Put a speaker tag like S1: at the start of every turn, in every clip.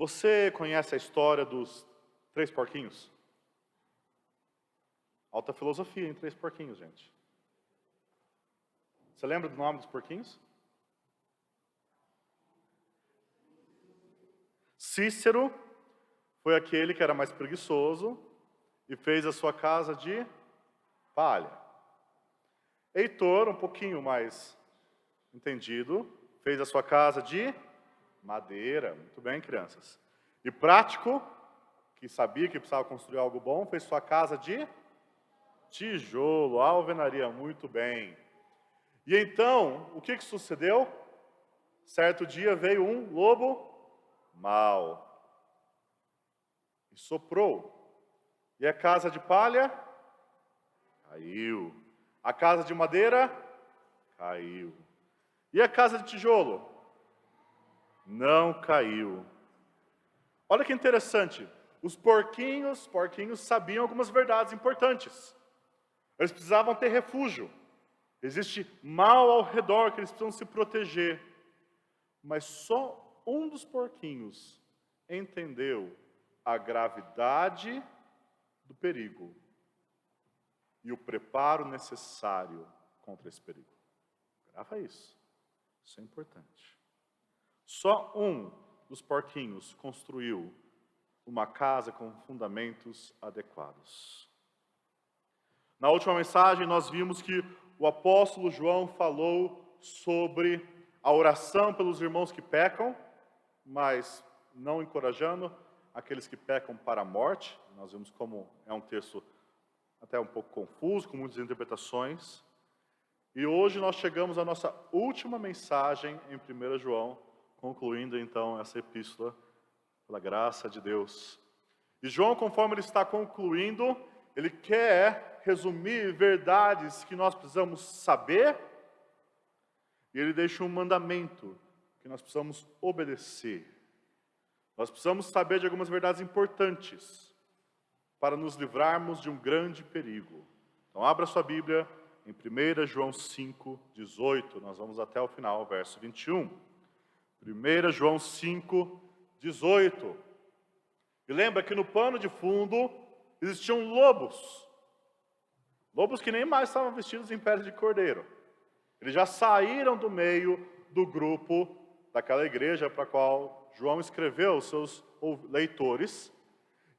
S1: Você conhece a história dos três porquinhos? Alta filosofia em três porquinhos, gente. Você lembra do nome dos porquinhos? Cícero foi aquele que era mais preguiçoso e fez a sua casa de palha. Heitor, um pouquinho mais entendido, fez a sua casa de madeira. Muito bem, crianças. E Prático, que sabia que precisava construir algo bom, fez sua casa de tijolo, alvenaria. Muito bem. E então, o que sucedeu? Certo dia veio um lobo mau e soprou. E a casa de palha caiu. A casa de madeira caiu. E a casa de tijolo não caiu. Olha que interessante. Os porquinhos sabiam algumas verdades importantes. Eles precisavam ter refúgio. Existe mal ao redor que eles precisam se proteger. Mas só um dos porquinhos entendeu a gravidade do perigo e o preparo necessário contra esse perigo. Grava isso. Isso é importante. Só um dos porquinhos construiu uma casa com fundamentos adequados. Na última mensagem, nós vimos que o apóstolo João falou sobre a oração pelos irmãos que pecam, mas não encorajando aqueles que pecam para a morte. Nós vimos como é um texto até um pouco confuso, com muitas interpretações. E hoje nós chegamos à nossa última mensagem em 1 João, concluindo então essa epístola pela graça de Deus. E João, conforme ele está concluindo, ele quer resumir verdades que nós precisamos saber, e ele deixa um mandamento que nós precisamos obedecer. Nós precisamos saber de algumas verdades importantes para nos livrarmos de um grande perigo. Então abra sua Bíblia em 1 João 5, 18. Nós vamos até o final, verso 21. 1 João 5, 18. E lembra que no pano de fundo existiam lobos. Lobos que nem mais estavam vestidos em peles de cordeiro. Eles já saíram do meio do grupo daquela igreja para a qual João escreveu os seus leitores.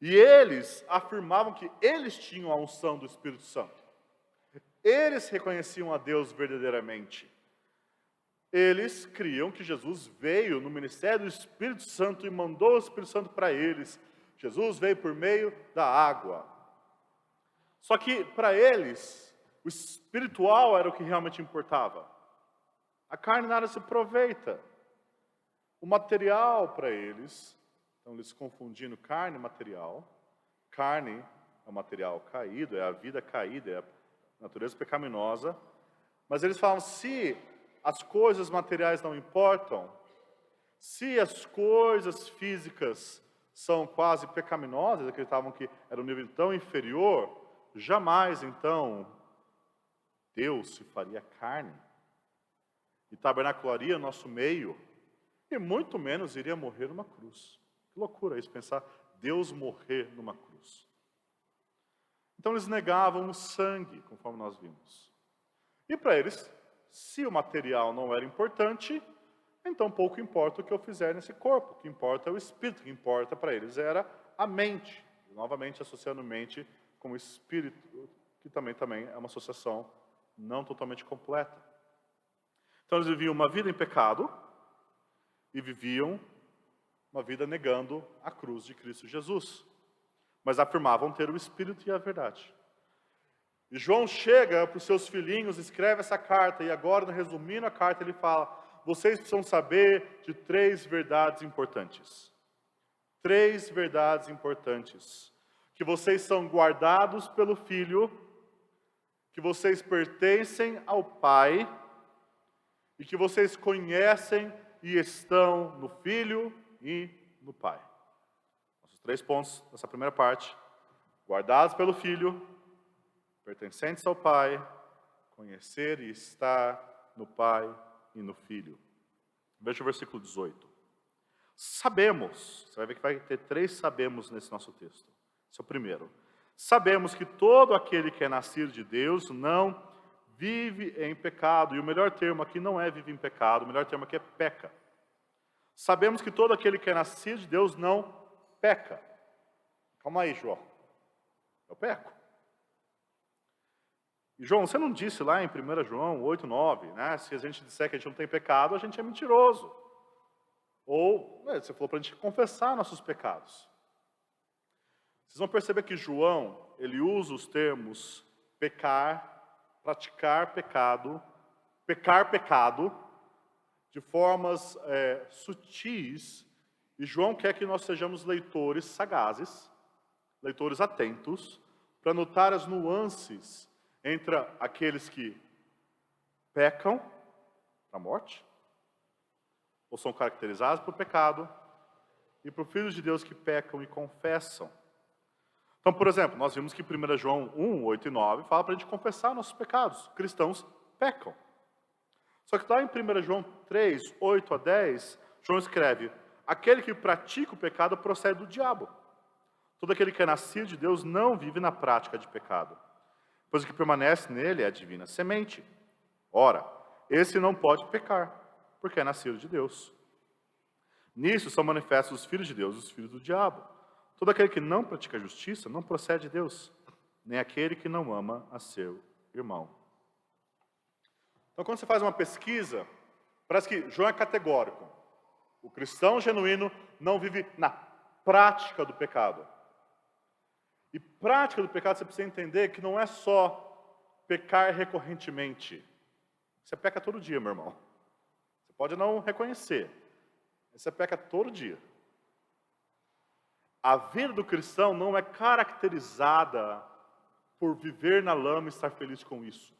S1: E eles afirmavam que eles tinham a unção do Espírito Santo. Eles reconheciam a Deus verdadeiramente. Eles criam que Jesus veio no ministério do Espírito Santo e mandou o Espírito Santo para eles. Jesus veio por meio da água. Só que para eles, o espiritual era o que realmente importava. A carne nada se aproveita. O material para eles, então eles confundindo carne e material. Carne é o material caído, é a vida caída, é a natureza pecaminosa. Mas eles falam, se as coisas materiais não importam, se as coisas físicas são quase pecaminosas, acreditavam que era um nível tão inferior, jamais, então, Deus se faria carne e tabernacularia no nosso meio, e muito menos iria morrer numa cruz. Que loucura isso, pensar Deus morrer numa cruz. Então eles negavam o sangue, conforme nós vimos. E para eles, se o material não era importante, então pouco importa o que eu fizer nesse corpo. O que importa é o espírito, o que importa para eles era a mente. E, novamente associando mente com o espírito, que também é uma associação não totalmente completa. Então eles viviam uma vida em pecado e viviam uma vida negando a cruz de Cristo Jesus. Mas afirmavam ter o Espírito e a verdade. E João chega para os seus filhinhos, escreve essa carta, e agora, resumindo a carta, ele fala, vocês precisam saber de 3 verdades importantes. 3 verdades importantes. Que vocês são guardados pelo Filho, que vocês pertencem ao Pai, e que vocês conhecem e estão no Filho e no Pai. Os 3 pontos dessa primeira parte. Guardados pelo Filho, pertencentes ao Pai, conhecer e estar no Pai e no Filho. Veja o versículo 18. Sabemos, você vai ver que vai ter 3 sabemos nesse nosso texto. Esse é o primeiro. Sabemos que todo aquele que é nascido de Deus não vive em pecado. E o melhor termo aqui não é vive em pecado, o melhor termo aqui é peca. Sabemos que todo aquele que é nascido de Deus não peca. Calma aí, João. Eu peco. E João, você não disse lá em 1 João 8:9, né? Se a gente disser que a gente não tem pecado, a gente é mentiroso. Ou, você falou para a gente confessar nossos pecados. Vocês vão perceber que João, ele usa os termos pecar, praticar pecado, pecar pecado, de formas sutis. E João quer que nós sejamos leitores sagazes, leitores atentos, para notar as nuances entre aqueles que pecam para a morte, ou são caracterizados por pecado, e para os filhos de Deus que pecam e confessam. Então, por exemplo, nós vimos que 1 João 1, 8 e 9 fala para a gente confessar nossos pecados. Cristãos pecam. Só que lá em 1 João 3, 8 a 10, João escreve: aquele que pratica o pecado procede do diabo. Todo aquele que é nascido de Deus não vive na prática de pecado, pois o que permanece nele é a divina semente. Ora, esse não pode pecar, porque é nascido de Deus. Nisso são manifestos os filhos de Deus e os filhos do diabo. Todo aquele que não pratica justiça não procede de Deus, nem aquele que não ama a seu irmão. Então, quando você faz uma pesquisa, parece que João é categórico. O cristão genuíno não vive na prática do pecado. E prática do pecado, você precisa entender que não é só pecar recorrentemente. Você peca todo dia, meu irmão. Você pode não reconhecer, mas você peca todo dia. A vida do cristão não é caracterizada por viver na lama e estar feliz com isso.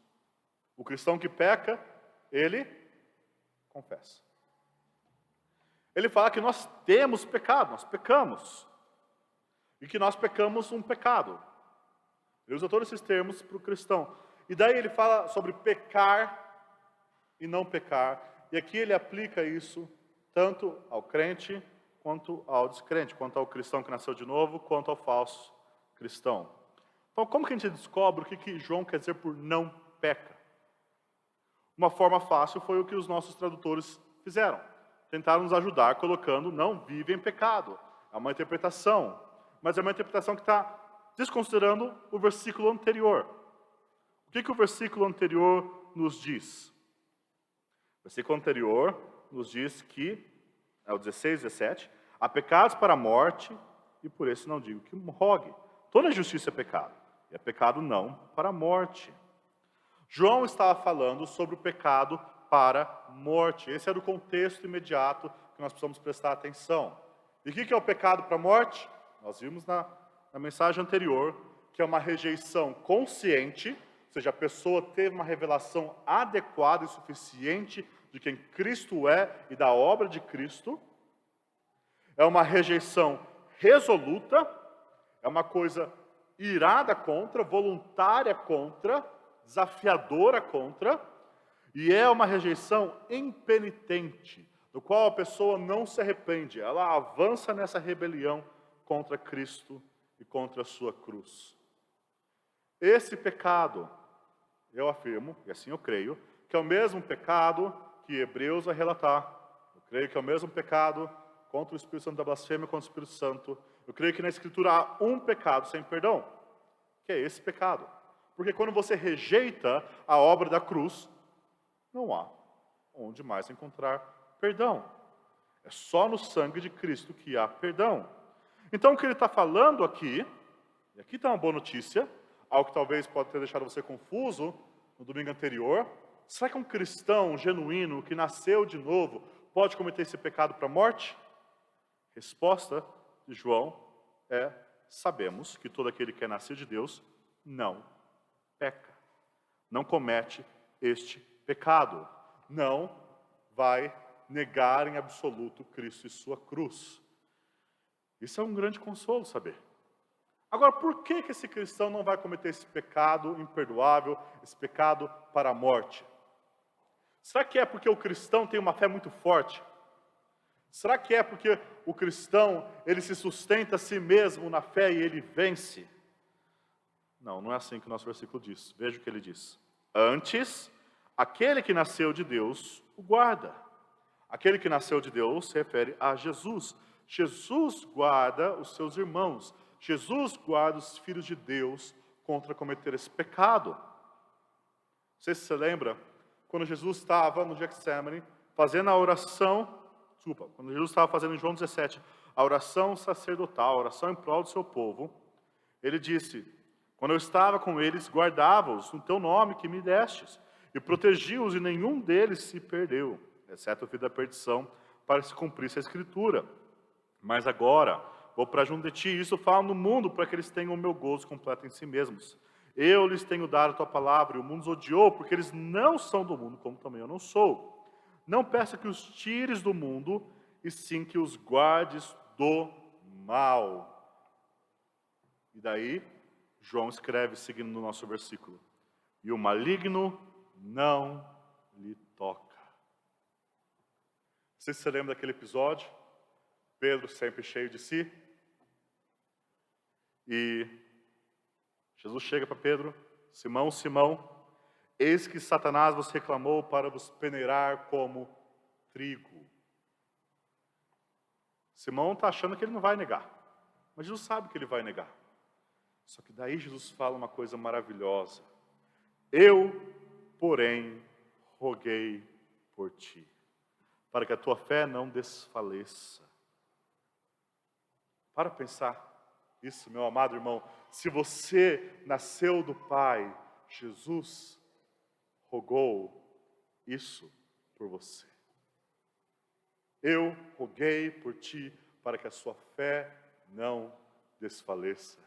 S1: O cristão que peca, ele confessa. Ele fala que nós temos pecado, nós pecamos. E que nós pecamos um pecado. Ele usa todos esses termos para o cristão. E daí ele fala sobre pecar e não pecar. E aqui ele aplica isso tanto ao crente quanto ao descrente, quanto ao cristão que nasceu de novo, quanto ao falso cristão. Então, como que a gente descobre o que João quer dizer por não peca? Uma forma fácil foi o que os nossos tradutores fizeram. Tentaram nos ajudar colocando não vive em pecado. É uma interpretação, mas é uma interpretação que está desconsiderando o versículo anterior. O que o versículo anterior nos diz? O versículo anterior nos diz que, é o 16, 17, há pecados para a morte, e por isso não digo que rogue. Toda justiça é pecado, e é pecado não para a morte. João estava falando sobre o pecado para a morte. Esse era o contexto imediato que nós precisamos prestar atenção. E o que é o pecado para a morte? Nós vimos na mensagem anterior que é uma rejeição consciente, ou seja, a pessoa teve uma revelação adequada e suficiente de quem Cristo é e da obra de Cristo. É uma rejeição resoluta, é uma coisa irada contra, voluntária contra, desafiadora contra, e é uma rejeição impenitente, do qual a pessoa não se arrepende, ela avança nessa rebelião contra Cristo e contra a sua cruz. Esse pecado, eu afirmo, e assim eu creio, que é o mesmo pecado que Hebreus vai relatar. Eu creio que é o mesmo pecado contra o Espírito Santo da blasfêmia, contra o Espírito Santo. Eu creio que na Escritura há um pecado sem perdão, que é esse pecado. Porque quando você rejeita a obra da cruz, não há onde mais encontrar perdão. É só no sangue de Cristo que há perdão. Então o que ele está falando aqui, e aqui está uma boa notícia, algo que talvez pode ter deixado você confuso no domingo anterior. Será que um cristão genuíno que nasceu de novo pode cometer esse pecado para a morte? Resposta de João é: sabemos que todo aquele que é nascido de Deus não peca, não comete este pecado, não vai negar em absoluto Cristo e sua cruz. Isso é um grande consolo saber. Agora, por que esse cristão não vai cometer esse pecado imperdoável, esse pecado para a morte? Será que é porque o cristão tem uma fé muito forte? Será que é porque o cristão, ele se sustenta a si mesmo na fé e ele vence? Não, não é assim que o nosso versículo diz. Veja o que ele diz. Antes, aquele que nasceu de Deus o guarda. Aquele que nasceu de Deus se refere a Jesus. Jesus guarda os seus irmãos. Jesus guarda os filhos de Deus contra cometer esse pecado. Não sei se você lembra, quando Jesus estava no Getsemane, fazendo a oração, quando Jesus estava fazendo em João 17, a oração sacerdotal, a oração em prol do seu povo, ele disse: quando eu estava com eles, guardava-os no teu nome que me destes, e protegi-os, e nenhum deles se perdeu, exceto o filho da perdição, para se cumprisse a Escritura. Mas agora, vou para junto de ti, e isso falo no mundo, para que eles tenham o meu gozo completo em si mesmos. Eu lhes tenho dado a tua palavra, e o mundo os odiou, porque eles não são do mundo, como também eu não sou. Não peça que os tires do mundo, e sim que os guardes do mal. E daí, João escreve, seguindo no nosso versículo: e o maligno não lhe toca. Você lembra daquele episódio? Pedro sempre cheio de si. E Jesus chega para Pedro: Simão, Simão, eis que Satanás vos reclamou para vos peneirar como trigo. Simão está achando que ele não vai negar, mas Jesus sabe que ele vai negar. Só que daí Jesus fala uma coisa maravilhosa: eu, porém, roguei por ti, para que a tua fé não desfaleça. Para pensar isso, meu amado irmão. Se você nasceu do Pai, Jesus rogou isso por você. Eu roguei por ti para que a sua fé não desfaleça.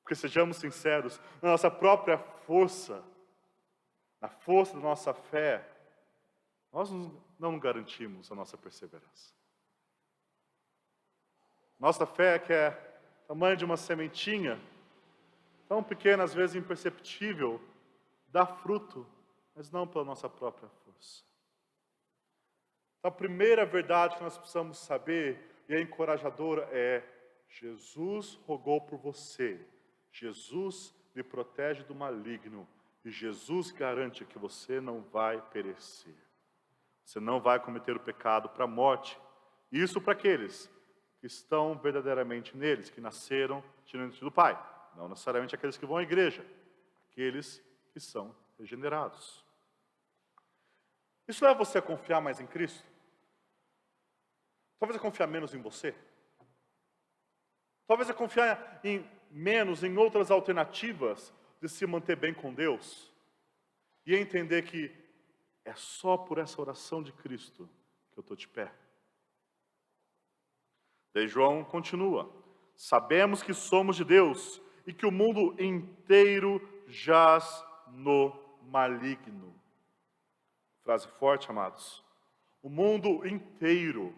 S1: Porque sejamos sinceros, na nossa própria força, na força da nossa fé, nós não garantimos a nossa perseverança. Nossa fé, que é o tamanho de uma sementinha, tão pequena, às vezes imperceptível, dá fruto, mas não pela nossa própria força. Então, a primeira verdade que nós precisamos saber, e é encorajadora, é: Jesus rogou por você. Jesus lhe protege do maligno. E Jesus garante que você não vai perecer. Você não vai cometer o pecado para a morte. Isso para aqueles que estão verdadeiramente neles, que nasceram diante do Pai. Não necessariamente aqueles que vão à igreja. Aqueles que são regenerados. Isso leva você a confiar mais em Cristo? Talvez a confiar menos em você? Talvez a confiar menos em outras alternativas de se manter bem com Deus? E entender que é só por essa oração de Cristo que eu estou de pé. Daí João continua: sabemos que somos de Deus e que o mundo inteiro jaz no maligno. Frase forte, amados. O mundo inteiro,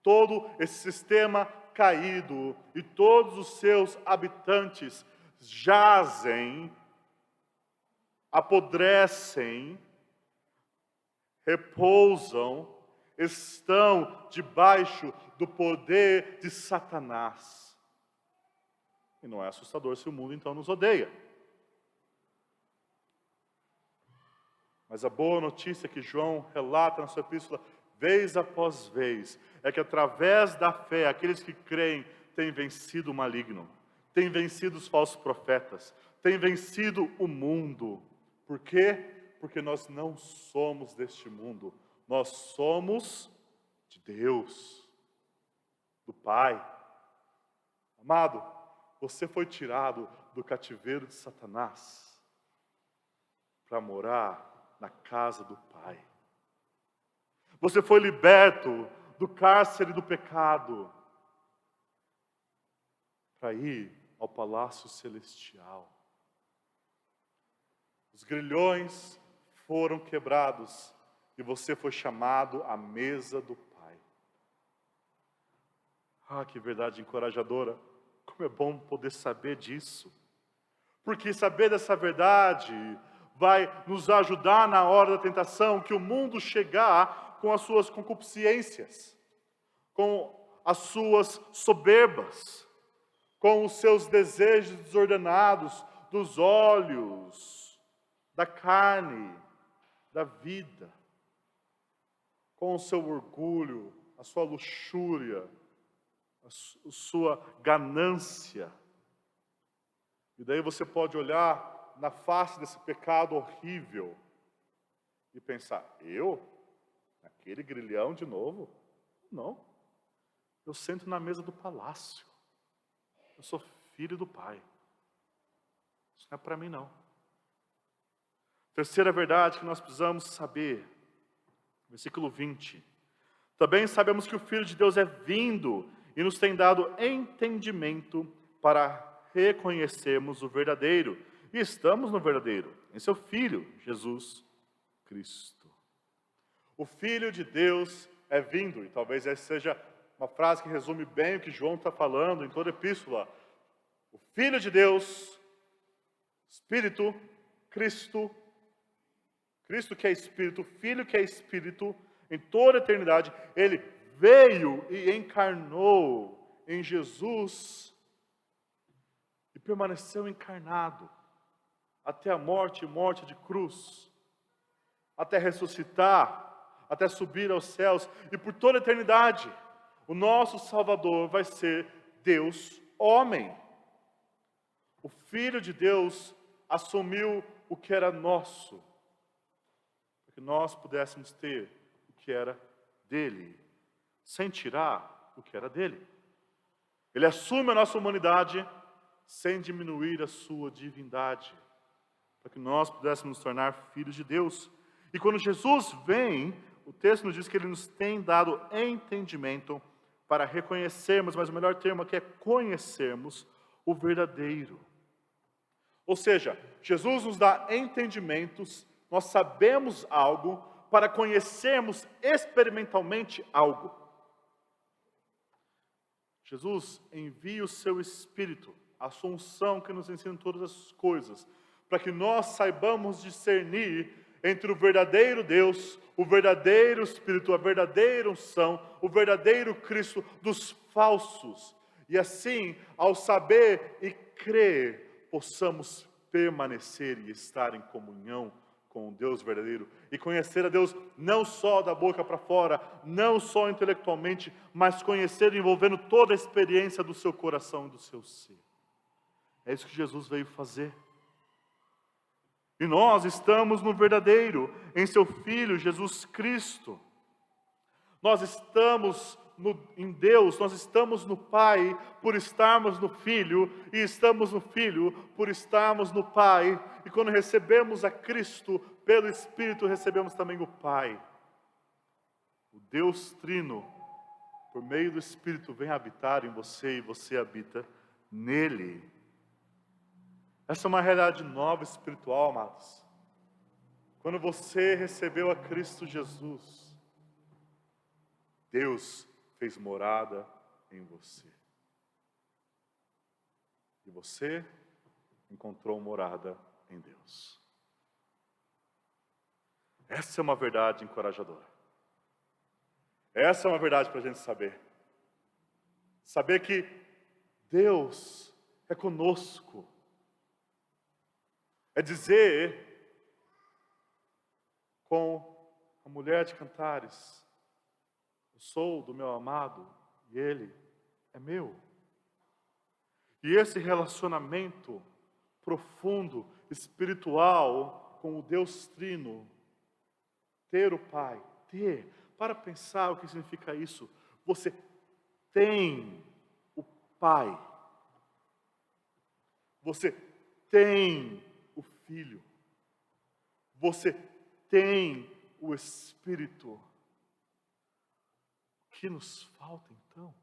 S1: todo esse sistema caído e todos os seus habitantes jazem, apodrecem, repousam, estão debaixo do poder de Satanás. E não é assustador se o mundo então nos odeia. Mas a boa notícia que João relata na sua epístola, vez após vez, é que através da fé, aqueles que creem têm vencido o maligno, têm vencido os falsos profetas, têm vencido o mundo. Por quê? Porque nós não somos deste mundo, nós somos de Deus, do Pai. Amado, você foi tirado do cativeiro de Satanás para morar na casa do Pai. Você foi liberto do cárcere do pecado para ir ao palácio celestial. Os grilhões foram quebrados e você foi chamado à mesa do Pai. Ah, que verdade encorajadora. Como é bom poder saber disso. Porque saber dessa verdade vai nos ajudar na hora da tentação, que o mundo chegar com as suas concupiscências, com as suas soberbas, com os seus desejos desordenados dos olhos, da carne, da vida, com o seu orgulho, a sua luxúria, a sua ganância. E daí você pode olhar na face desse pecado horrível e pensar: eu? Aquele grilhão de novo? Não. Eu sento na mesa do palácio. Eu sou filho do Pai. Isso não é para mim, não. Terceira verdade que nós precisamos saber, versículo 20. Também sabemos que o Filho de Deus é vindo e nos tem dado entendimento para reconhecermos o verdadeiro. E estamos no verdadeiro, em seu Filho, Jesus Cristo. O Filho de Deus é vindo, e talvez essa seja uma frase que resume bem o que João está falando em toda a epístola. O Filho de Deus, Espírito, Cristo que é Espírito, Filho que é Espírito, em toda a eternidade, Ele veio e encarnou em Jesus e permaneceu encarnado até a morte e morte de cruz, até ressuscitar, até subir aos céus, e por toda a eternidade, o nosso Salvador vai ser Deus homem. O Filho de Deus assumiu o que era nosso, para que nós pudéssemos ter o que era dele, sem tirar o que era dele. Ele assume a nossa humanidade sem diminuir a sua divindade, para que nós pudéssemos nos tornar filhos de Deus. E quando Jesus vem, o texto nos diz que Ele nos tem dado entendimento para reconhecermos, mas o melhor termo aqui é conhecermos o verdadeiro. Ou seja, Jesus nos dá entendimentos, nós sabemos algo para conhecermos experimentalmente algo. Jesus envia o seu Espírito, a sua unção que nos ensina todas as coisas, para que nós saibamos discernir entre o verdadeiro Deus, o verdadeiro Espírito, a verdadeira unção, o verdadeiro Cristo dos falsos. E assim, ao saber e crer, possamos permanecer e estar em comunhão com o Deus verdadeiro e conhecer a Deus não só da boca para fora, não só intelectualmente, mas conhecer envolvendo toda a experiência do seu coração e do seu ser. É isso que Jesus veio fazer. E nós estamos no verdadeiro, em seu Filho, Jesus Cristo. Nós estamos em Deus, nós estamos no Pai por estarmos no Filho, e estamos no Filho por estarmos no Pai. E quando recebemos a Cristo, pelo Espírito, recebemos também o Pai. O Deus Trino, por meio do Espírito, vem habitar em você e você habita nele. Essa é uma realidade nova espiritual, amados. Quando você recebeu a Cristo Jesus, Deus fez morada em você. E você encontrou morada em Deus. Essa é uma verdade encorajadora. Essa é uma verdade para a gente saber. Saber que Deus é conosco. É dizer com a mulher de Cantares: eu sou do meu amado e ele é meu. E esse relacionamento profundo, espiritual, com o Deus Trino, ter o Pai, para pensar o que significa isso, você tem o Pai, você tem o Filho, você tem o Espírito. O que nos falta então?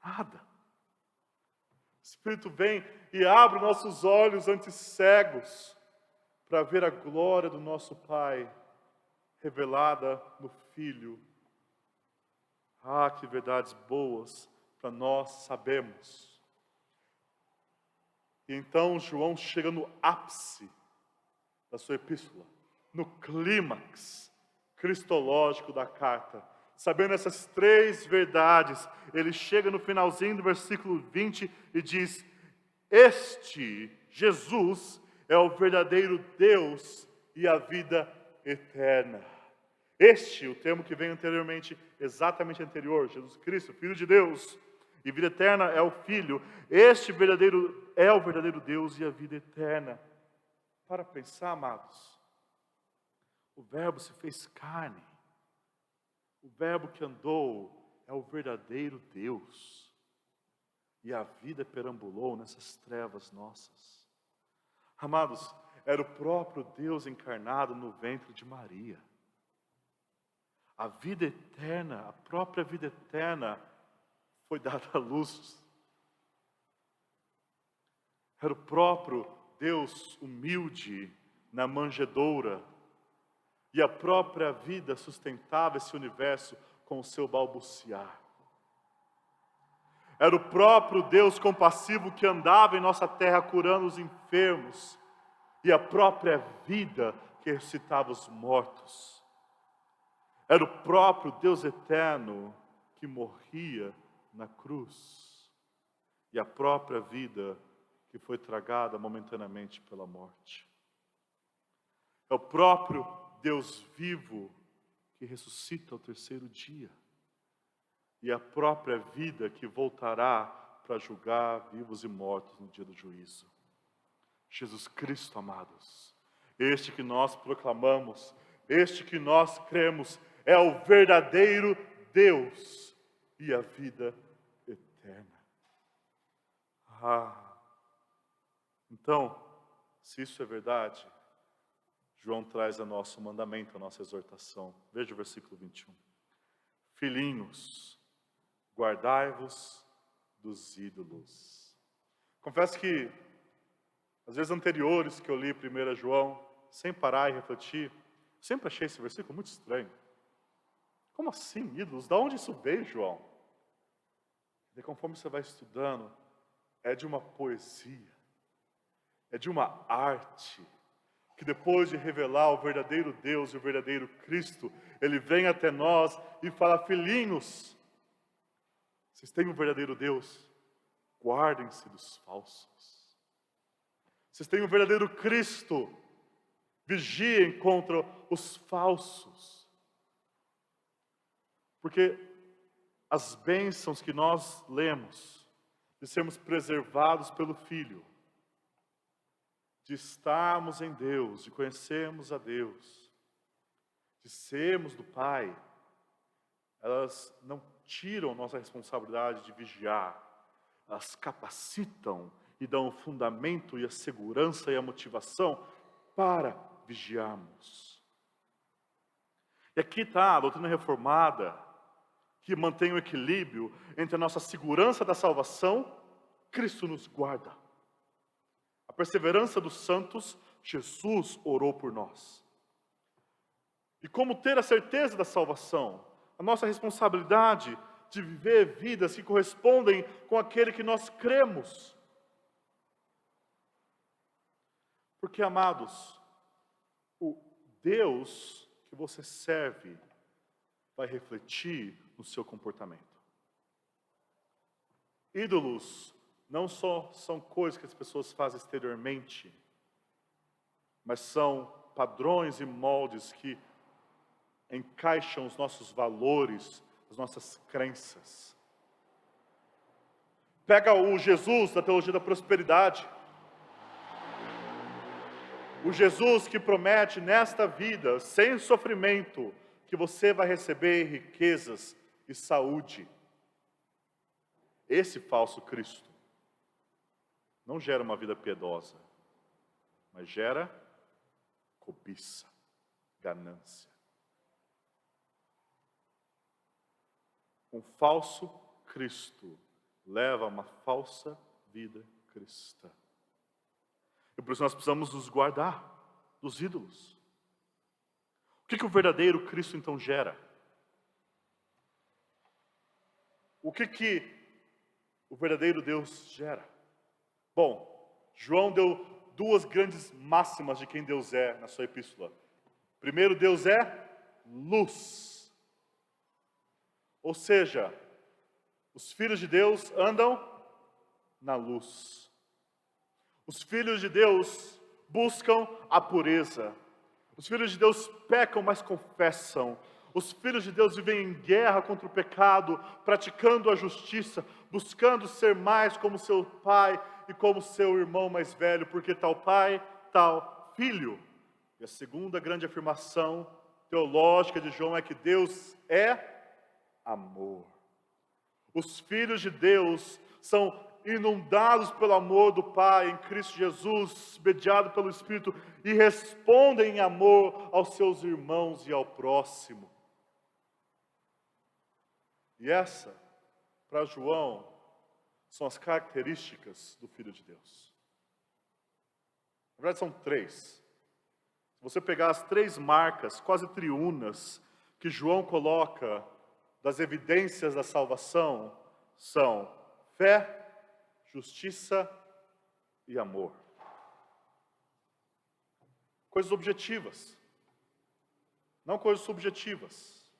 S1: Nada. O Espírito vem e abre nossos olhos antes cegos para ver a glória do nosso Pai revelada no Filho. Ah, que verdades boas para nós sabermos. E então João chega no ápice da sua epístola, no clímax cristológico da carta, sabendo essas três verdades, ele chega no finalzinho do versículo 20 e diz: este, Jesus, é o verdadeiro Deus e a vida eterna. Este, o termo que veio anteriormente, exatamente anterior, Jesus Cristo, Filho de Deus, e vida eterna é o Filho. Este verdadeiro é o verdadeiro Deus e a vida eterna. Para pensar, amados, o Verbo se fez carne. O Verbo que andou é o verdadeiro Deus. E a vida perambulou nessas trevas nossas. Amados, era o próprio Deus encarnado no ventre de Maria. A vida eterna, a própria vida eterna, foi dada à luz. Era o próprio Deus humilde na manjedoura. E a própria vida sustentava esse universo com o seu balbuciar. Era o próprio Deus compassivo que andava em nossa terra curando os enfermos. E a própria vida que ressuscitava os mortos. Era o próprio Deus eterno que morria na cruz. E a própria vida que foi tragada momentaneamente pela morte. É o próprio Deus vivo que ressuscita ao terceiro dia. E a própria vida que voltará para julgar vivos e mortos no dia do juízo. Jesus Cristo, amados, este que nós proclamamos, este que nós cremos, é o verdadeiro Deus e a vida eterna. Então, se isso é verdade, João traz a nosso mandamento, a nossa exortação. Veja o versículo 21. Filhinhos, guardai-vos dos ídolos. Confesso que, às vezes anteriores que eu li 1 João, sem parar e refletir, sempre achei esse versículo muito estranho. Como assim, ídolos? Da onde isso veio, João? E conforme você vai estudando, é de uma poesia, é de uma arte, que depois de revelar o verdadeiro Deus e o verdadeiro Cristo, ele vem até nós e fala: filhinhos, vocês têm um verdadeiro Deus, guardem-se dos falsos. Vocês têm um verdadeiro Cristo, vigiem contra os falsos. Porque as bênçãos que nós lemos, de sermos preservados pelo Filho, de estarmos em Deus, de conhecermos a Deus, de sermos do Pai, elas não tiram nossa responsabilidade de vigiar, elas capacitam e dão o fundamento e a segurança e a motivação para vigiarmos. E aqui está a doutrina reformada, que mantém o equilíbrio entre a nossa segurança da salvação, Cristo nos guarda. A perseverança dos santos, Jesus orou por nós. E como ter a certeza da salvação? A nossa responsabilidade de viver vidas que correspondem com aquele que nós cremos. Porque, amados, o Deus que você serve vai refletir no seu comportamento. Ídolos não só são coisas que as pessoas fazem exteriormente, mas são padrões e moldes que encaixam os nossos valores, as nossas crenças. Pega o Jesus da teologia da prosperidade. O Jesus que promete nesta vida, sem sofrimento, que você vai receber riquezas e saúde. Esse falso Cristo não gera uma vida piedosa, mas gera cobiça, ganância. Um falso Cristo leva a uma falsa vida cristã. E por isso nós precisamos nos guardar dos ídolos. O que o verdadeiro Cristo então gera? O que o verdadeiro Deus gera? Bom, João deu duas grandes máximas de quem Deus é na sua epístola. Primeiro, Deus é luz. Ou seja, os filhos de Deus andam na luz. Os filhos de Deus buscam a pureza. Os filhos de Deus pecam, mas confessam. Os filhos de Deus vivem em guerra contra o pecado, praticando a justiça, buscando ser mais como seu pai e como seu irmão mais velho, porque tal pai, tal filho. E a segunda grande afirmação teológica de João é que Deus é amor. Os filhos de Deus são inundados pelo amor do Pai em Cristo Jesus, mediado pelo Espírito, e respondem em amor aos seus irmãos e ao próximo. E essa, para João, são as características do Filho de Deus. Na verdade, são três. Se você pegar as três marcas, quase triunas, que João coloca das evidências da salvação, são fé, justiça e amor. Coisas objetivas, não coisas subjetivas.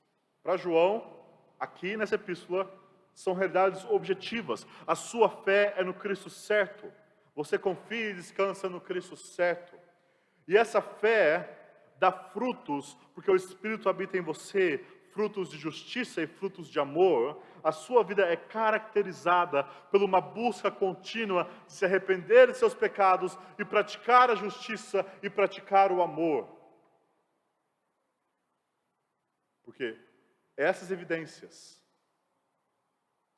S1: Para João, aqui nessa epístola, são realidades objetivas. A sua fé é no Cristo certo. Você confia e descansa no Cristo certo. E essa fé dá frutos, porque o Espírito habita em você, frutos de justiça e frutos de amor. A sua vida é caracterizada por uma busca contínua de se arrepender de seus pecados e praticar a justiça e praticar o amor. Porque essas evidências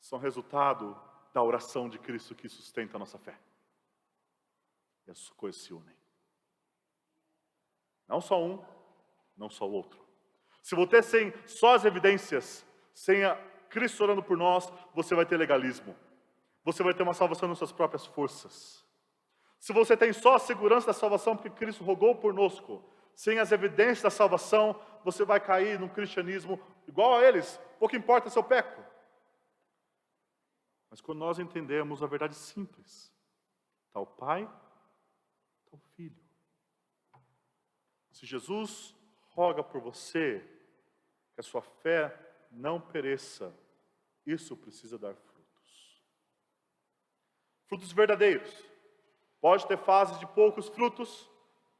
S1: são resultado da oração de Cristo que sustenta a nossa fé. E as coisas se unem. Não só um, não só o outro. Se você tem só as evidências, sem a Cristo orando por nós, você vai ter legalismo. Você vai ter uma salvação nas suas próprias forças. Se você tem só a segurança da salvação porque Cristo rogou por nós, sem as evidências da salvação, você vai cair num cristianismo igual a eles. Pouco importa se eu peco. Mas quando nós entendemos a verdade simples, tal pai, tal filho. Se Jesus roga por você, que a sua fé não pereça, isso precisa dar frutos. Frutos verdadeiros. Pode ter fases de poucos frutos,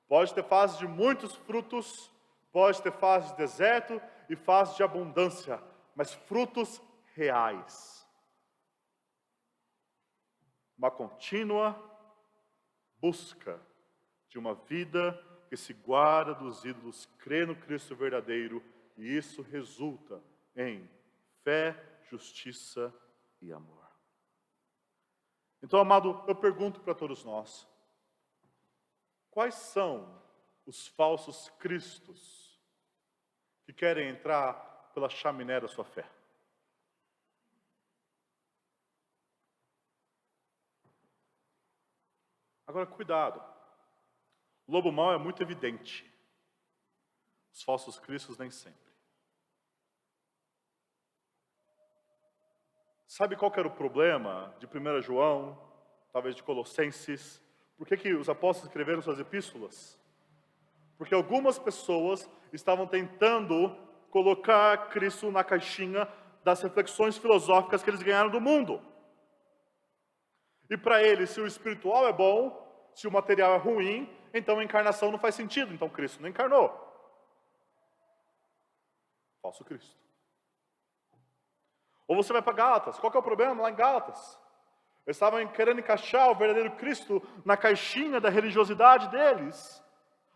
S1: pode ter fases de muitos frutos, pode ter fases de deserto e fases de abundância, mas frutos reais. Uma contínua busca de uma vida que se guarda dos ídolos, crê no Cristo verdadeiro, e isso resulta em fé, justiça e amor. Então, amado, eu pergunto para todos nós, quais são os falsos cristos que querem entrar pela chaminé da sua fé? Agora, cuidado. O lobo mau é muito evidente. Os falsos cristos nem sempre. Sabe qual que era o problema de 1 João, talvez de Colossenses? Por que os apóstolos escreveram suas epístolas? Porque algumas pessoas estavam tentando colocar Cristo na caixinha das reflexões filosóficas que eles ganharam do mundo. E para eles, se o espiritual é bom, se o material é ruim, então a encarnação não faz sentido, então Cristo não encarnou. Falso Cristo. Ou você vai para Gálatas, qual que é o problema lá em Gálatas? Eles estavam querendo encaixar o verdadeiro Cristo na caixinha da religiosidade deles,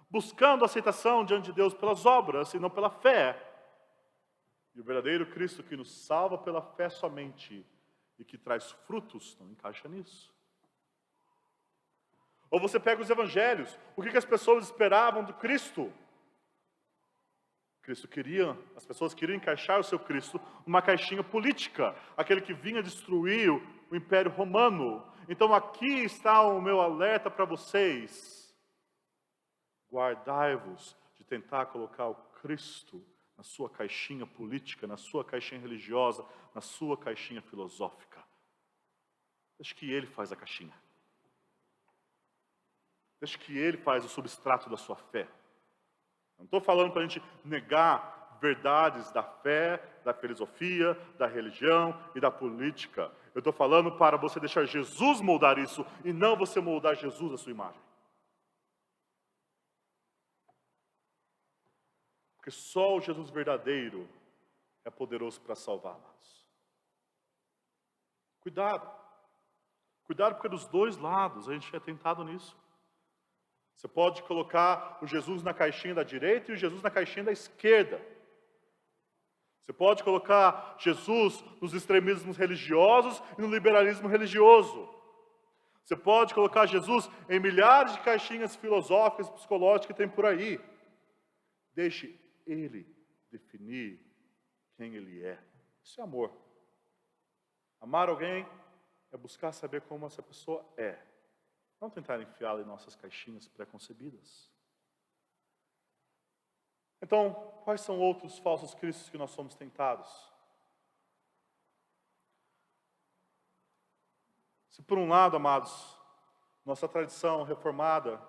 S1: buscando aceitação diante de Deus pelas obras e não pela fé. E o verdadeiro Cristo que nos salva pela fé somente e que traz frutos, não encaixa nisso. Ou você pega os evangelhos, o que as pessoas esperavam do Cristo? As pessoas queriam encaixar o seu Cristo numa caixinha política, aquele que vinha destruir o Império Romano. Então aqui está o meu alerta para vocês. Guardai-vos de tentar colocar o Cristo na sua caixinha política, na sua caixinha religiosa, na sua caixinha filosófica. Deixa que Ele faz a caixinha. Deixa que Ele faz o substrato da sua fé. Não estou falando para a gente negar verdades da fé, da filosofia, da religião e da política. Eu estou falando para você deixar Jesus moldar isso e não você moldar Jesus à sua imagem. Porque só o Jesus verdadeiro é poderoso para salvá-los. Cuidado. Cuidado porque dos dois lados a gente é tentado nisso. Você pode colocar o Jesus na caixinha da direita e o Jesus na caixinha da esquerda. Você pode colocar Jesus nos extremismos religiosos e no liberalismo religioso. Você pode colocar Jesus em milhares de caixinhas filosóficas e psicológicas que tem por aí. Deixe Ele definir quem Ele é. Isso é amor. Amar alguém é buscar saber como essa pessoa é. Não tentar enfiá-la em nossas caixinhas pré-concebidas. Então, quais são outros falsos cristos que nós somos tentados? Se por um lado, amados, nossa tradição reformada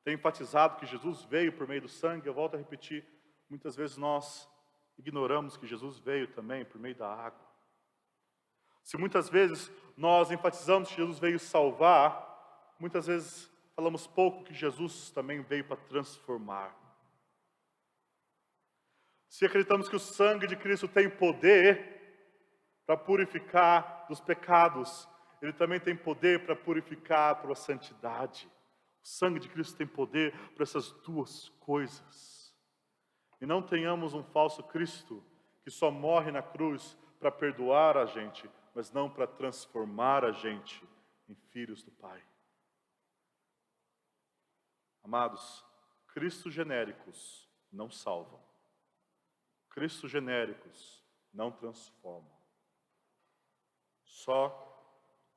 S1: tem enfatizado que Jesus veio por meio do sangue, eu volto a repetir, muitas vezes nós ignoramos que Jesus veio também por meio da água. Se muitas vezes nós enfatizamos que Jesus veio salvar, muitas vezes falamos pouco que Jesus também veio para transformar. Se acreditamos que o sangue de Cristo tem poder para purificar dos pecados, Ele também tem poder para purificar para a santidade. O sangue de Cristo tem poder para essas duas coisas. E não tenhamos um falso Cristo que só morre na cruz para perdoar a gente, mas não para transformar a gente em filhos do Pai. Amados, Cristos genéricos não salvam. Cristos genéricos não transformam. Só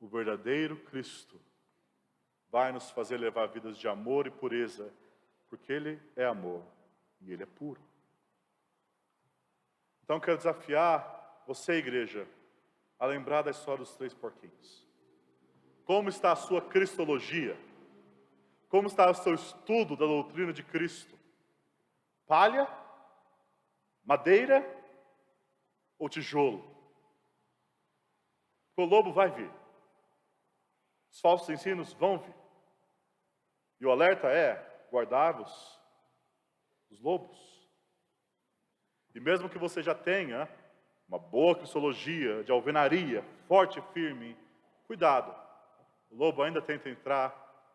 S1: o verdadeiro Cristo vai nos fazer levar vidas de amor e pureza, porque Ele é amor e Ele é puro. Então quero desafiar você, igreja, a lembrar da história dos 3 porquinhos. Como está a sua cristologia? Como está o seu estudo da doutrina de Cristo? Palha? Madeira ou tijolo? O lobo vai vir. Os falsos ensinos vão vir. E o alerta é: guardai-vos dos lobos. E mesmo que você já tenha uma boa cristologia de alvenaria, forte e firme, cuidado. O lobo ainda tenta entrar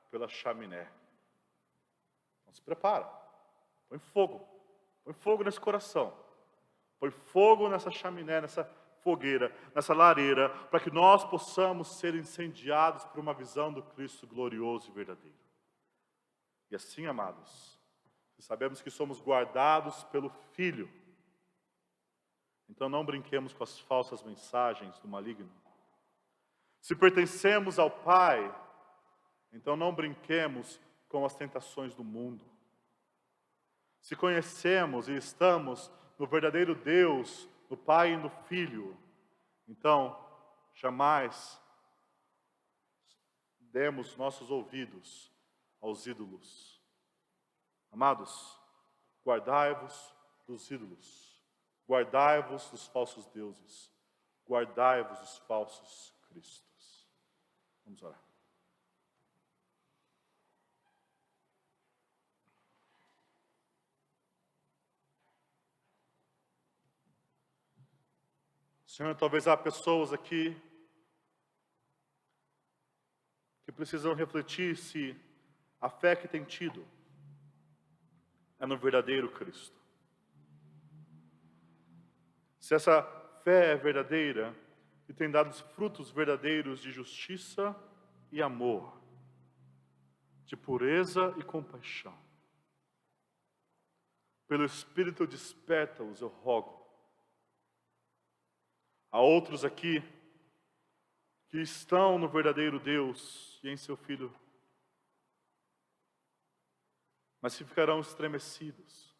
S1: pela chaminé. Então se prepara. Põe fogo. Põe fogo nesse coração. Põe fogo nessa chaminé, nessa fogueira, nessa lareira, para que nós possamos ser incendiados por uma visão do Cristo glorioso e verdadeiro. E assim, amados, se sabemos que somos guardados pelo Filho, então não brinquemos com as falsas mensagens do maligno. Se pertencemos ao Pai, então não brinquemos com as tentações do mundo. Se conhecemos e estamos no verdadeiro Deus, no Pai e no Filho, então jamais demos nossos ouvidos aos ídolos. Amados, guardai-vos dos ídolos, guardai-vos dos falsos deuses, guardai-vos dos falsos cristos. Vamos orar. Senhor, talvez há pessoas aqui que precisam refletir se a fé que tem tido é no verdadeiro Cristo. Se essa fé é verdadeira e tem dado frutos verdadeiros de justiça e amor, de pureza e compaixão. Pelo Espírito desperta-os, eu rogo. Há outros aqui que estão no verdadeiro Deus e em seu Filho, mas que ficarão estremecidos.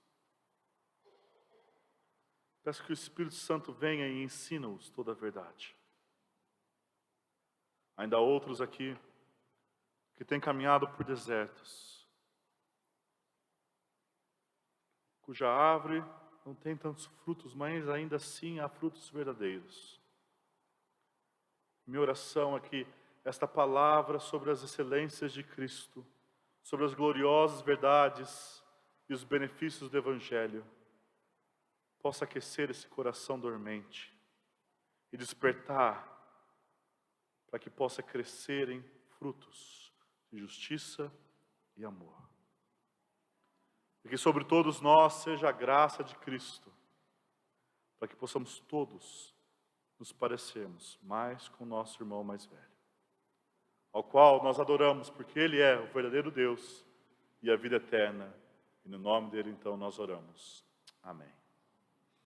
S1: Peço que o Espírito Santo venha e ensina-os toda a verdade. Ainda há outros aqui que têm caminhado por desertos, cuja árvore não tem tantos frutos, mas ainda assim há frutos verdadeiros. Minha oração é que esta palavra sobre as excelências de Cristo, sobre as gloriosas verdades e os benefícios do Evangelho, possa aquecer esse coração dormente e despertar para que possa crescer em frutos de justiça e amor. E que sobre todos nós seja a graça de Cristo, para que possamos todos nos parecermos mais com o nosso irmão mais velho, ao qual nós adoramos, porque Ele é o verdadeiro Deus e a vida eterna. E no nome dEle, então, nós oramos. Amém.